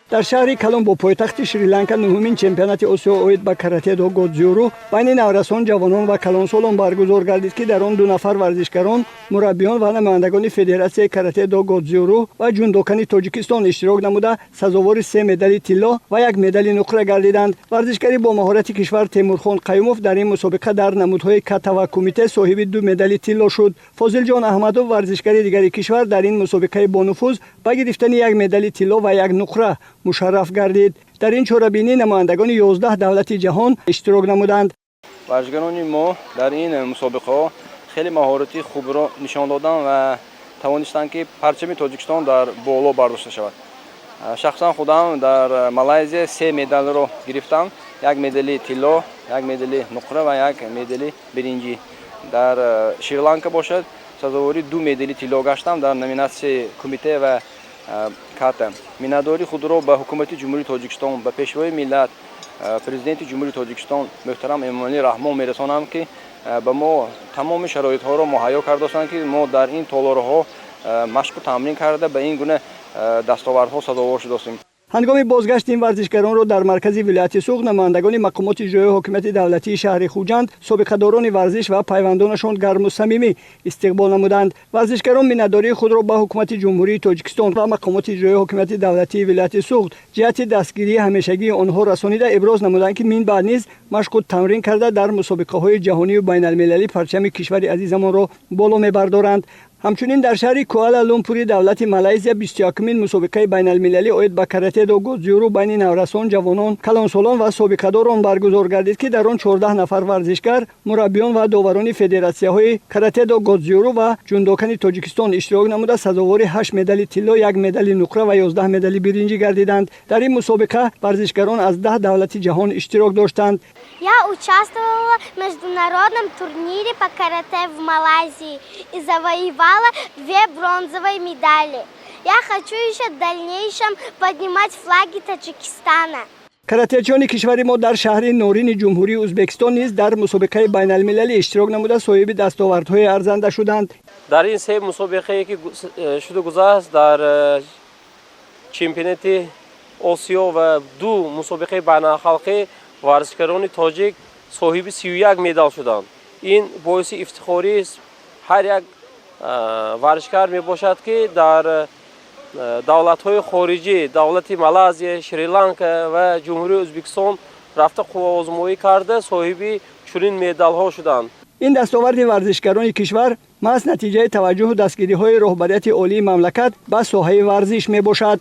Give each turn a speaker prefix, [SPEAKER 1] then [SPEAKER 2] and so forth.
[SPEAKER 1] در شهر کلمبو پایتخت شریلانکا نهمین چمپیونات آسیا اوید با کاراته دو گودزیورو بین نورسان جوانان و کلانسالان برگزار گردید که در آن دو نفر ورزشکاران، مربیان و نمایندگان فدراسیون کاراته دو گودزیورو و جودوکان تاجیکستان اشتراک نموده سزاوار 3 مدال طلا و 1 مدال نقره گردیدند. ورزشکاری با مهارت کشور تیمورخان قیوموف در این مسابقه در نمودهای کاتا و کمیته صاحب 2 مدال طلا شد. فاضل جان احمدوف ورزشکاری دیگر کشور در این مسابقه با نفوذ با گرفتن 1 مدال طلا و 1 نقره مشرف گردید. در این چهاربینی نمایندگان 11 دولت جهان اشتراک نمودند.
[SPEAKER 2] ورزشکاران ما در این مسابقه خیلی مهارتی خوب را نشان دادند و توانستند که پرچم تاجیکستان در بالا برداشته شود. شخصا خودم در مالایزیا 3 مدال را گرفتم، 1 مدال طلا، 1 مدال نقره و 1 مدال برنجی. در شریلانکا باشد سزاواری 2 مدال طلا گشتم در نومیناسیون کمیته و کاتا. مناداری خود را به حکومت جمهوری تاجیکستان به پیشوای ملت پرزیدنت جمهوری تاجیکستان محترم امامعلی رحمان میرسانم که به ما تمام شرایط ها را مهیا کردند که ما در این تالارها مشق و تمرین کرده به این گونه دستاوردها سزاوار شدیم.
[SPEAKER 1] هنگام بازگشت این ورزشکاران را در مرکز ولایت سوق نمایندگان مقامات اجرایی حکومت دولتی شهر خوجند، سابقه‌داران ورزش و پیوندانشان گرم و صمیمی استقبال نمودند. ورزشکاران میnnتداری خود را به حکومت جمهوری تاجیکستان و مقامات اجرایی حکومت دولتی ولایت سوق جهت دستگیری همیشگی آنها رسانیده ابراز نمودند که من بعد نیز مشق و تمرین کرده در مسابقه‌های جهانی و بین‌المللی پرچم کشور عزیزمان را بالا می‌بردارند. همچنین در شهر کوالالامپور دولت مالایزیا 21مین مسابقه بین المللی اوید با کاراته دو گودزیورو بین نورسان، جوانان، کلانسالان و سابقه‌داران برگزار گردید که در آن 14 نفر ورزشکار، مربیان و داوران فدراسیون‌های کاراته دو گودزیورو و جودوکان تاجیکستان اشتراک نموده سزاوار 8 مدال طلا، 1 مدال نقره و 11 مدال برنجی گردیدند. در این مسابقه ورزشکاران از 10 دولت جهان اشتراک داشتند.
[SPEAKER 3] Я участвовала в международном турнире по карате в Малайзии и завоевала 2 бронзовые медали. Я хочу еще в дальнейшем поднимать флаги Таджикистана.
[SPEAKER 1] کراته‌چیان کشور ما در شهر نورین جمهوری ازبکستان نیز در مسابقه بین المللی اشتراک نموده صاحب دستاوردهای ارزنده شدند.
[SPEAKER 4] در این 3 مسابقه که شده گذشت در چمپیونات آسیا و 2 مسابقه بین‌المللی ورزشکاران تاجیک صاحب 31 مدال شدند. این باعث افتخاری است. هر یک ورزشکار می باشد که در دولت‌های خارجی، دولت مالایزیا، شریلانکا و جمهوری ازبکستان رفته خوب کرده صاحب چنین مدال‌ها شدند.
[SPEAKER 1] این دستاورد ورزشکاران کشور محض نتیجه توجه و دستگیری‌های رهبریت عالی مملکت به ساحه ورزش می باشد.